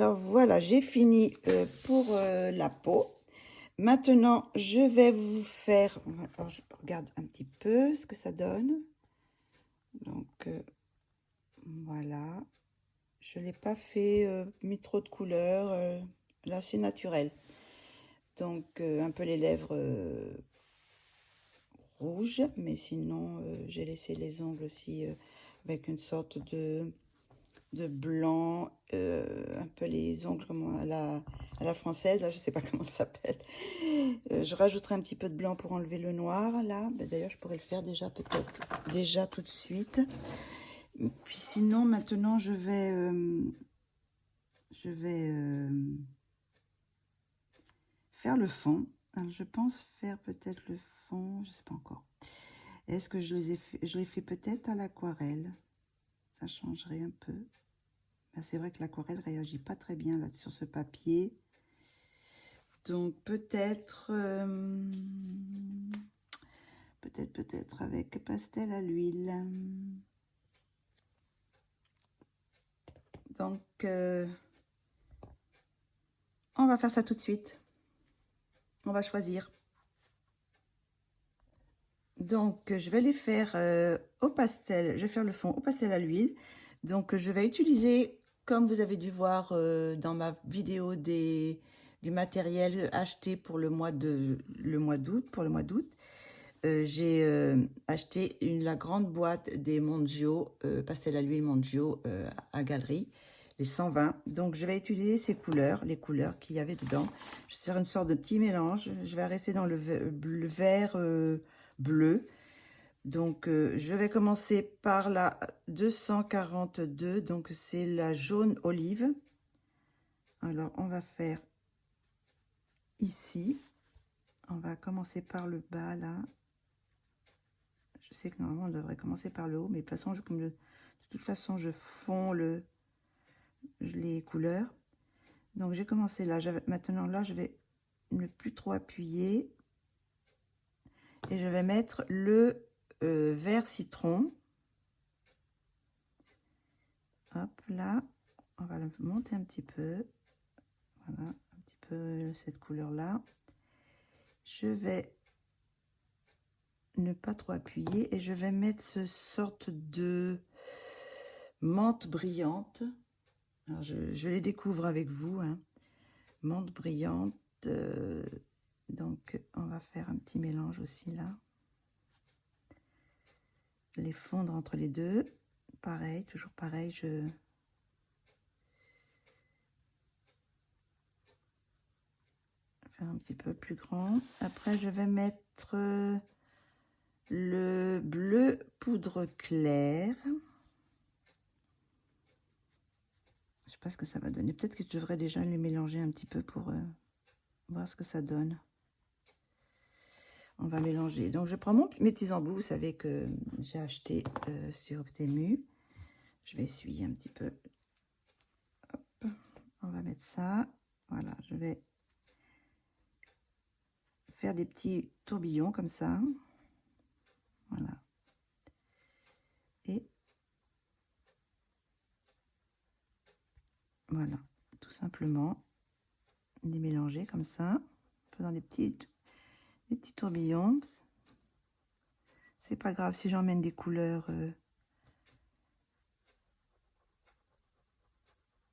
Alors voilà, j'ai fini pour la peau. Maintenant, je vais vous faire... Alors, je regarde un petit peu ce que ça donne. Donc, voilà. Je ne l'ai pas fait, mis trop de couleurs. Là, c'est naturel. Donc, un peu les lèvres rouges. Mais sinon, j'ai laissé les ongles aussi avec une sorte de blanc. Un peu les ongles comme à la française. Là, je ne sais pas comment ça s'appelle. Je rajouterai un petit peu de blanc pour enlever le noir. Là, ben, d'ailleurs, je pourrais le faire déjà peut-être déjà tout de suite. Puis sinon, maintenant, je vais faire le fond. Alors, je pense faire peut-être le fond, je sais pas encore. Est-ce que je l'ai fait peut-être à l'aquarelle? Ça changerait un peu. Ben, c'est vrai que l'aquarelle réagit pas très bien là sur ce papier. Donc peut-être peut-être avec pastel à l'huile. Donc on va faire ça tout de suite. On va choisir. Donc je vais les faire au pastel. Je vais faire le fond au pastel à l'huile. Donc je vais utiliser, comme vous avez dû voir dans ma vidéo du matériel acheté pour le mois d'août. J'ai acheté la grande boîte des Mongio, pastel à l'huile Mongio à Galerie, les 120. Donc je vais utiliser ces couleurs, les couleurs qu'il y avait dedans. Je vais faire une sorte de petit mélange. Je vais rester dans le vert bleu. Donc je vais commencer par la 242, donc c'est la jaune olive. Alors on va faire ici. On va commencer par le bas là. Je sais que normalement, on devrait commencer par le haut, mais de toute façon, je fonds les couleurs. Donc, j'ai commencé là. Maintenant, là, je vais ne plus trop appuyer. Et je vais mettre le vert citron. Hop, là. On va le monter un petit peu. Voilà, un petit peu cette couleur-là. Je vais ne pas trop appuyer et je vais mettre ce sorte de menthe brillante. Alors, je les découvre avec vous, hein. Menthe brillante. Donc, on va faire un petit mélange aussi là. Les fondre entre les deux. Pareil, toujours pareil, je... faire un petit peu plus grand. Après, je vais mettre le bleu poudre claire. Je sais pas ce que ça va donner. Peut-être que je devrais déjà les mélanger un petit peu pour voir ce que ça donne. On va mélanger. Donc, je prends mes petits embouts. Vous savez que j'ai acheté sur Temu. Je vais essuyer un petit peu. Hop. On va mettre ça. Voilà, je vais faire des petits tourbillons comme ça. Voilà. Et voilà, tout simplement les mélanger comme ça, en faisant des petits tourbillons. C'est pas grave si j'emmène des couleurs.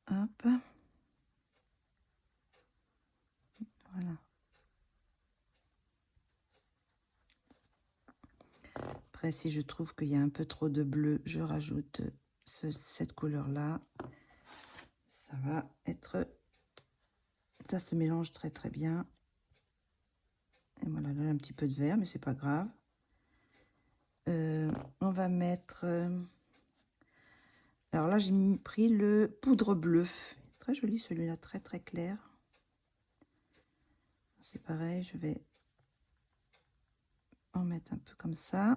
Hop. Voilà. Après, si je trouve qu'il y a un peu trop de bleu, je rajoute cette couleur-là. Ça va être... Ça se mélange très très bien. Et voilà, là, un petit peu de vert, mais c'est pas grave. On va mettre... alors là, j'ai pris le poudre bleue. Très joli celui-là, très très clair. C'est pareil, je vais en mettre un peu comme ça.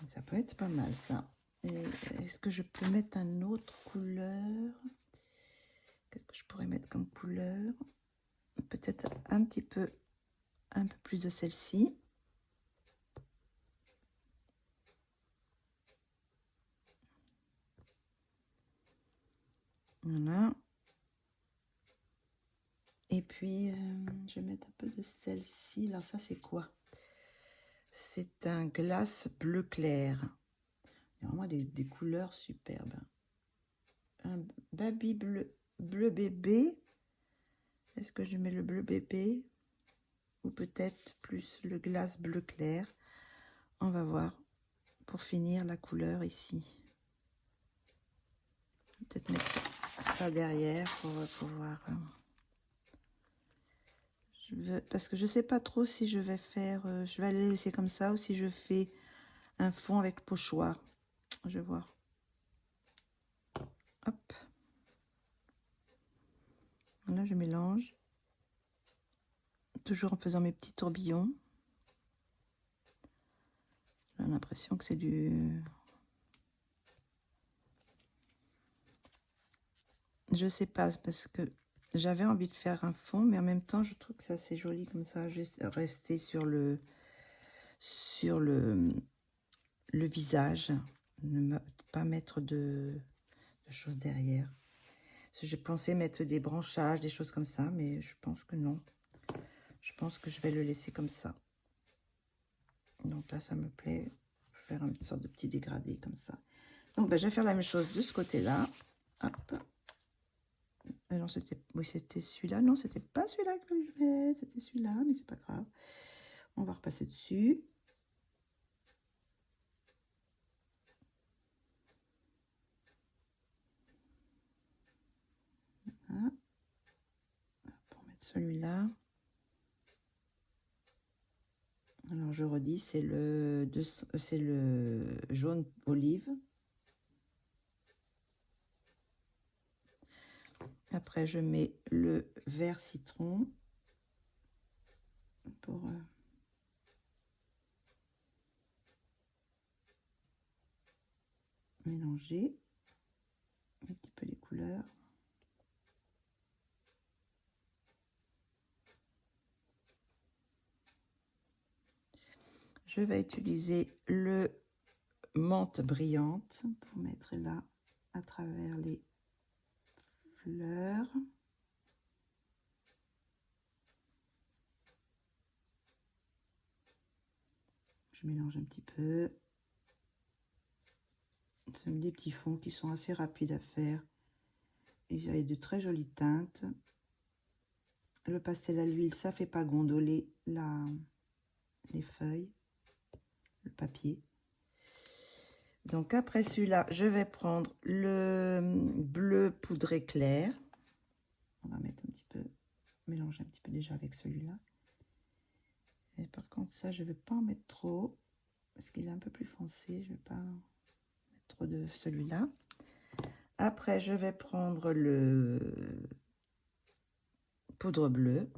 Ça peut être pas mal ça. Est-ce que je peux mettre un autre couleur? Qu'est-ce que je pourrais mettre comme couleur? Peut-être un peu plus de celle-ci. Voilà. Et puis, je vais mettre un peu de celle-ci. Là, ça, c'est quoi? C'est un glace bleu clair. Il y a vraiment des couleurs superbes. Un baby bleu bébé. Est-ce que je mets le bleu bébé? Ou peut-être plus le glace bleu clair? On va voir. Pour finir, la couleur ici. Peut-être mettre ça derrière pour pouvoir... parce que je sais pas trop si je vais faire... je vais les laisser comme ça ou si je fais un fond avec pochoir. Je vais voir. Hop. Là, je mélange. Toujours en faisant mes petits tourbillons. J'ai l'impression que c'est du... Je sais pas, parce que j'avais envie de faire un fond, mais en même temps, je trouve que ça c'est joli comme ça. J'ai resté sur le visage, ne pas mettre de choses derrière. J'ai pensé mettre des branchages, des choses comme ça, mais je pense que non. Je pense que je vais le laisser comme ça. Donc là, ça me plaît. Faire une sorte de petit dégradé comme ça. Donc, ben, je vais faire la même chose de ce côté-là. Hop. Non, c'était... Oui, c'était celui-là. Non, c'était pas celui-là que je vais. C'était celui-là, mais c'est pas grave. On va repasser dessus. Voilà. Pour mettre celui-là. Alors, je redis, c'est le jaune olive. Après, je mets le vert citron pour mélanger un petit peu les couleurs. Je vais utiliser le menthe brillante pour mettre là à travers les fleurs. Je mélange un petit peu. Ce sont des petits fonds qui sont assez rapides à faire. Et j'ai de très jolies teintes. Le pastel à l'huile, ça fait pas gondoler les feuilles, le papier. Donc après celui-là, je vais prendre le bleu poudré clair. On va mettre un petit peu, mélanger un petit peu déjà avec celui-là. Et par contre, ça, je ne vais pas en mettre trop, parce qu'il est un peu plus foncé. Je ne vais pas mettre trop de celui-là. Après, je vais prendre le poudre bleue.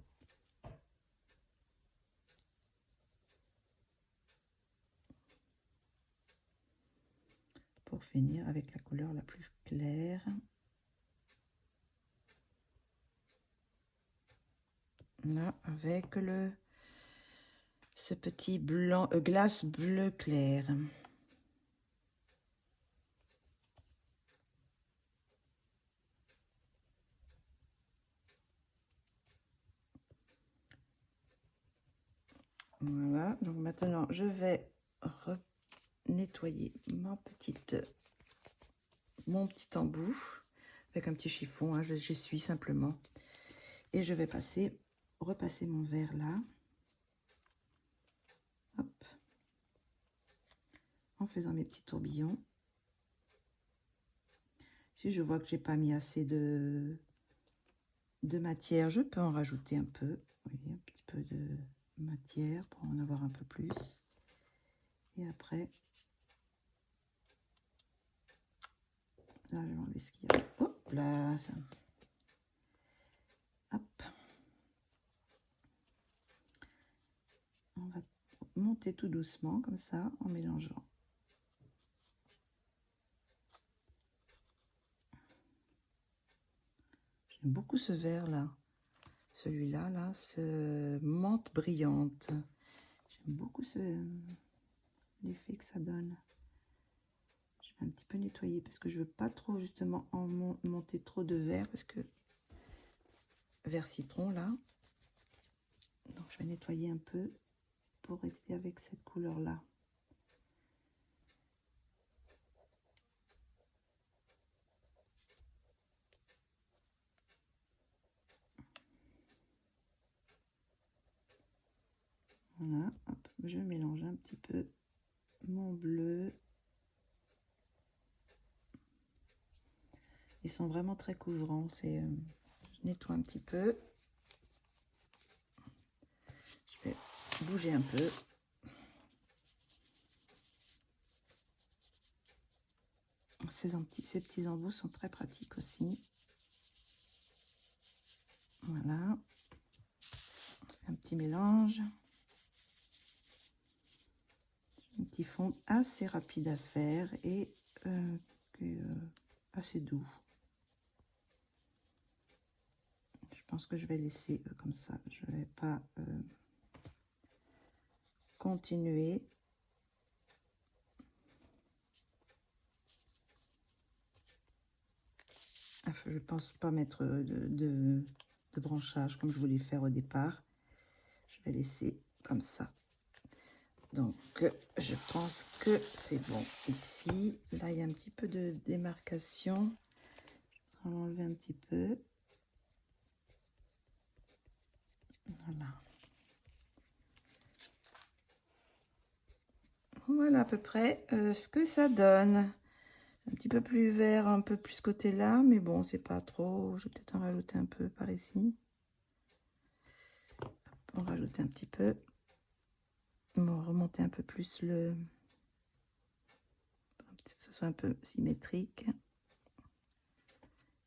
Pour finir avec la couleur la plus claire. Là, avec ce petit blanc, glace bleu clair. Voilà, donc maintenant je vais nettoyer mon petit embout avec un petit chiffon, hein, j'essuie simplement. Et je vais repasser mon verre là. Hop. En faisant mes petits tourbillons. Si je vois que j'ai pas mis assez de matière, je peux en rajouter un peu. Oui, un petit peu de matière pour en avoir un peu plus. Et après, là, je vais enlever ce qu'il y a. Hop là, ça. Hop. On va monter tout doucement, comme ça, en mélangeant. J'aime beaucoup ce vert là. Celui-là, là, ce menthe brillante. J'aime beaucoup l'effet que ça donne. Je vais un petit peu nettoyer parce que je veux pas trop justement en monter trop de vert parce que vert citron là. Donc je vais nettoyer un peu pour rester avec cette couleur là. Voilà, hop, je mélange un petit peu mon bleu. Ils sont vraiment très couvrants. Je nettoie un petit peu. Je vais bouger un peu. Ces petits embouts sont très pratiques aussi. Voilà. Un petit mélange. Un petit fond assez rapide à faire et assez doux. Je pense que je vais laisser comme ça. Je ne vais pas continuer. Enfin, je pense pas mettre de branchage comme je voulais faire au départ. Je vais laisser comme ça. Donc, je pense que c'est bon ici. Là, il y a un petit peu de démarcation. Je vais enlever un petit peu. Voilà. Voilà à peu près ce que ça donne. Un petit peu plus vert, un peu plus côté là, mais bon, c'est pas trop. Je vais peut-être en rajouter un peu par ici. On rajoute un petit peu. On va remonter un peu plus que ce soit un peu symétrique.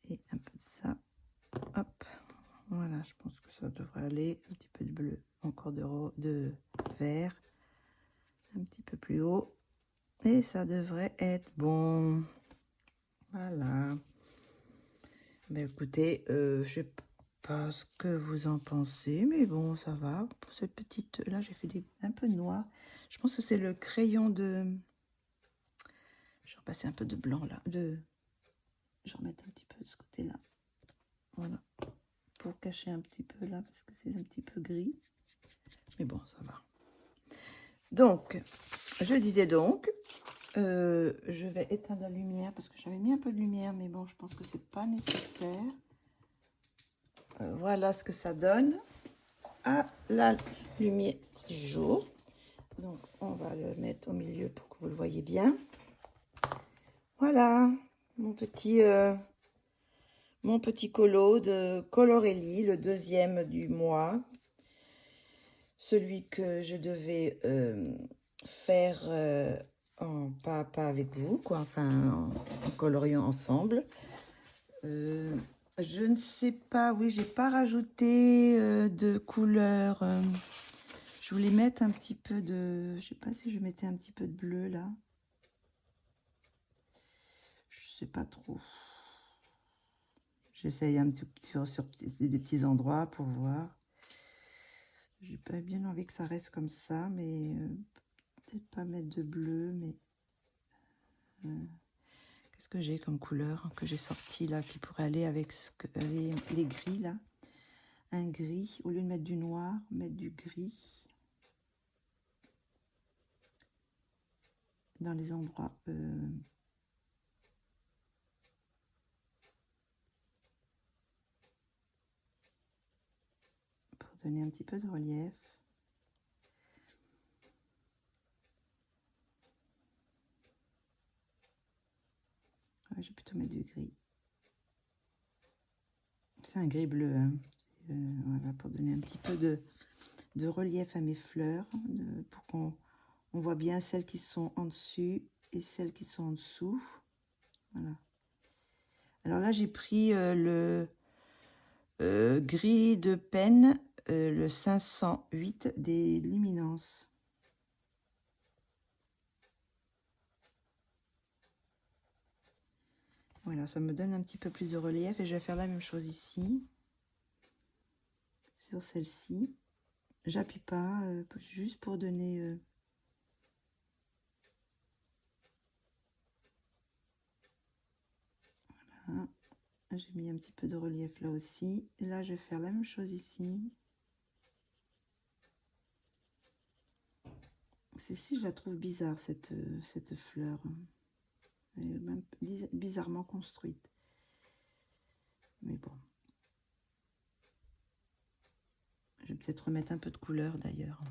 Et un peu de ça. Hop. Voilà, je pense que ça devrait aller. Un petit peu de bleu, encore de vert. Un petit peu plus haut. Et ça devrait être bon. Voilà. Mais écoutez, je sais pas ce que vous en pensez, mais bon, ça va. Pour cette petite... Là, j'ai fait un peu noir. Je pense que c'est le crayon de... Je vais repasser un peu de blanc, là. Je vais remettre un petit peu de ce côté-là. Voilà. Pour cacher un petit peu, là, parce que c'est un petit peu gris. Mais bon, ça va. Donc, je disais donc... je vais éteindre la lumière, parce que j'avais mis un peu de lumière, mais bon, je pense que c'est pas nécessaire. Voilà ce que ça donne à la lumière du jour. Donc on va le mettre au milieu pour que vous le voyez bien. Voilà mon petit colo de Colorelli, le deuxième du mois, celui que je devais faire pas à pas avec vous, quoi, enfin en coloriant ensemble. Je ne sais pas, oui, j'ai pas rajouté de couleur. Je voulais mettre un petit peu de... Je sais pas si je mettais un petit peu de bleu là. Je sais pas trop. J'essaye un petit peu sur des petits endroits pour voir. J'ai pas bien envie que ça reste comme ça, mais peut-être pas mettre de bleu, mais... Qu'est-ce que j'ai comme couleur que j'ai sorti là, qui pourrait aller avec les gris là? Un gris, au lieu de mettre du noir, mettre du gris. Dans les endroits... pour donner un petit peu de relief. Ouais, je vais plutôt mettre du gris. C'est un gris bleu, hein. Voilà, pour donner un petit peu de relief à mes fleurs, pour qu'on voit bien celles qui sont en dessus et celles qui sont en dessous. Voilà. Alors là, j'ai pris le gris de peine, le 508 des Luminance. Voilà, ça me donne un petit peu plus de relief et je vais faire la même chose ici, sur celle-ci. J'appuie pas, juste pour donner... voilà. J'ai mis un petit peu de relief là aussi. Et là, je vais faire la même chose ici. Celle-ci, je la trouve bizarre, cette fleur. Elle est même bizarrement construite. Mais bon. Je vais peut-être remettre un peu de couleur d'ailleurs.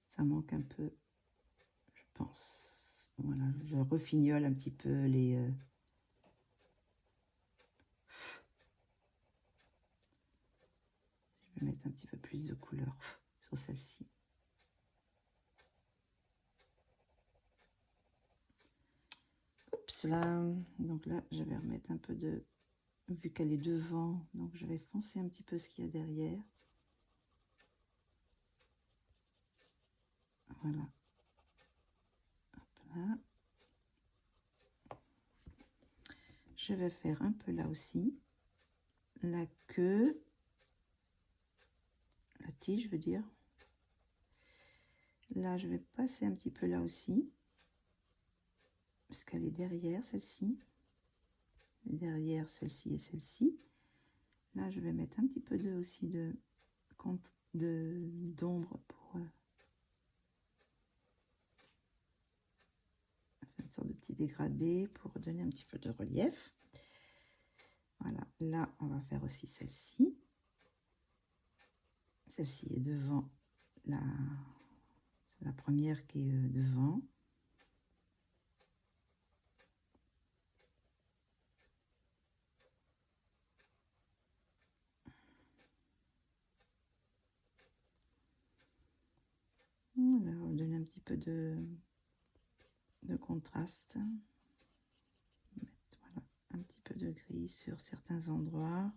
Ça manque un peu, je pense. Voilà, je refignole un petit peu les... Je vais mettre un petit peu plus de couleur sur celle-ci. Oups là, donc là, je vais remettre un peu de... Vu qu'elle est devant, donc je vais foncer un petit peu ce qu'il y a derrière. Voilà. Hop là. Je vais faire un peu là aussi. La queue. La tige, je veux dire. Là, je vais passer un petit peu là aussi. Parce qu'elle est derrière celle-ci. Derrière celle-ci et celle-ci. Là, je vais mettre un petit peu de, aussi d'ombre pour faire une sorte de petit dégradé pour donner un petit peu de relief. Voilà, là, on va faire aussi celle-ci. Celle-ci est devant la première qui est devant. Voilà, on va donner un petit peu de contraste. Mettre, voilà, un petit peu de gris sur certains endroits.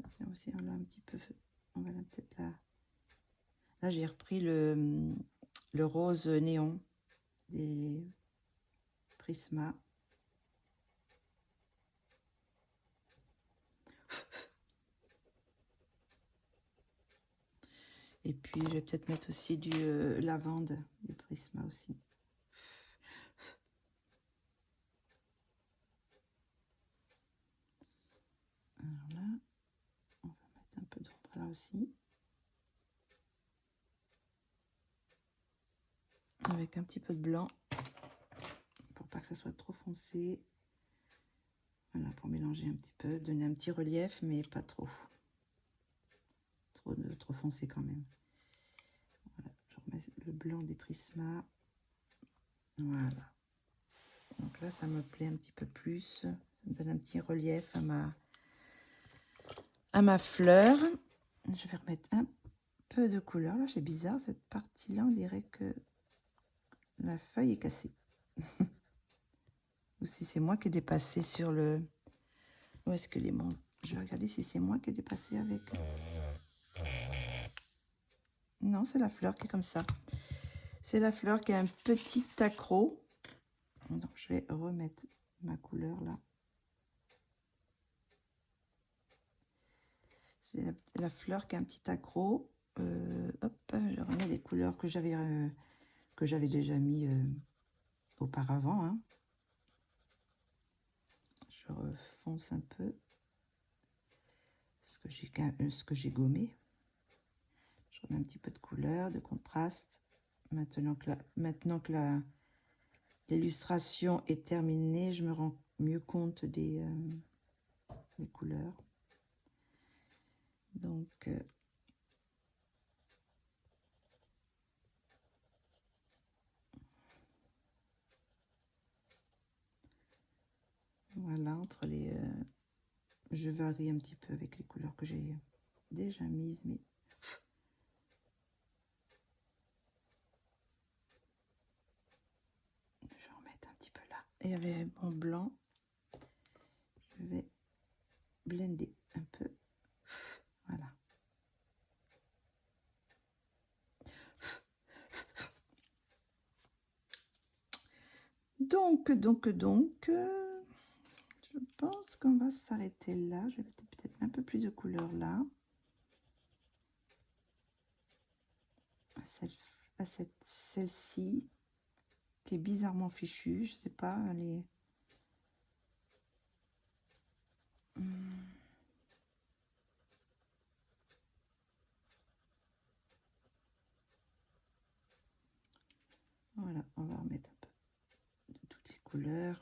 Ça aussi, on l'a un petit peu, on va peut-être là. Là, j'ai repris le rose néon des Prisma. Et puis, je vais peut-être mettre aussi du lavande des Prisma aussi. Alors là, on va mettre un peu d'ombre là aussi. Avec un petit peu de blanc. Pour pas que ça soit trop foncé. Voilà, pour mélanger un petit peu, donner un petit relief, mais pas trop. Trop foncé quand même. Voilà, je remets le blanc des Prisma. Voilà. Donc là, ça me plaît un petit peu plus. Ça me donne un petit relief à ma fleur. Je vais remettre un peu de couleur. Là, c'est bizarre, cette partie-là, on dirait que la feuille est cassée. Ou si c'est moi qui ai dépassé sur le... Où est-ce que les mots... Je vais regarder si c'est moi qui ai dépassé avec... Non, c'est la fleur qui est comme ça. C'est la fleur qui a un petit accroc. Donc, je vais remettre ma couleur là. C'est la fleur qui a un petit accroc. Hop, je remets les couleurs que j'avais déjà mis auparavant. Hein. Je refonce un peu ce que j'ai gommé. Je remets un petit peu de couleur, de contraste. Maintenant que l'illustration est terminée, je me rends mieux compte des couleurs. Donc, voilà, entre les... je varie un petit peu avec les couleurs que j'ai déjà mises, mais... Je vais en mettre un petit peu là. Et avec mon blanc, je vais blender un peu. Voilà. Je pense qu'on va s'arrêter là. Je vais mettre peut-être un peu plus de couleur là. À celle-ci, qui est bizarrement fichue. Je sais pas, elle est... Voilà, on va remettre un peu de toutes les couleurs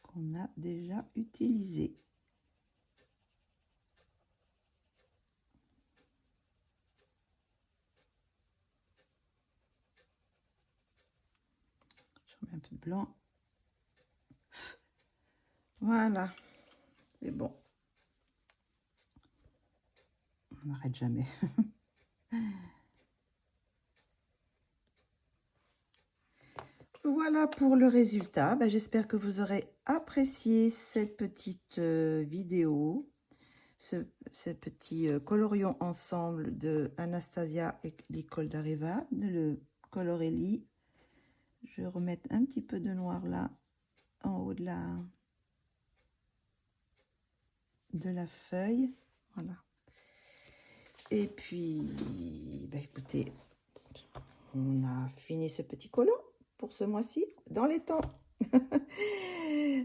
qu'on a déjà utilisées. Je remets un peu de blanc. Voilà, c'est bon. On n'arrête jamais. Voilà pour le résultat. Ben, j'espère que vous aurez apprécié cette petite vidéo, ce petit colorion ensemble de Anastasia et l'école d'Areva, le Colorelli. Je vais remettre un petit peu de noir là, en haut de la feuille. Voilà. Et puis, ben, écoutez, on a fini ce petit colon pour ce mois-ci, dans les temps.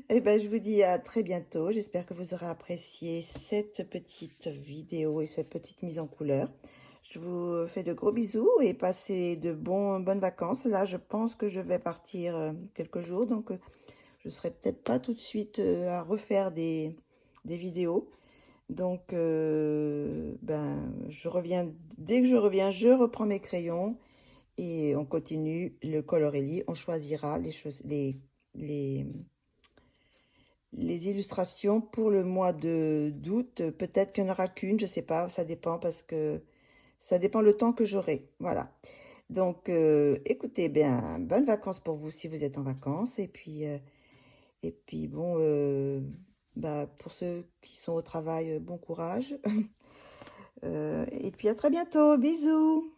Et ben, je vous dis à très bientôt. J'espère que vous aurez apprécié cette petite vidéo et cette petite mise en couleur. Je vous fais de gros bisous et passez de bonnes vacances. Là, je pense que je vais partir quelques jours, donc je serai peut-être pas tout de suite à refaire des vidéos. Donc, ben, je reviens. Dès que je reviens, je reprends mes crayons et on continue le Colorelli. On choisira les illustrations pour le mois d'août. Peut-être qu'il n'y en aura qu'une, je sais pas, ça dépend parce que ça dépend le temps que j'aurai. Voilà. Donc, écoutez, bien, bonnes vacances pour vous si vous êtes en vacances. Et puis bon, bah, pour ceux qui sont au travail, bon courage. Et puis à très bientôt. Bisous.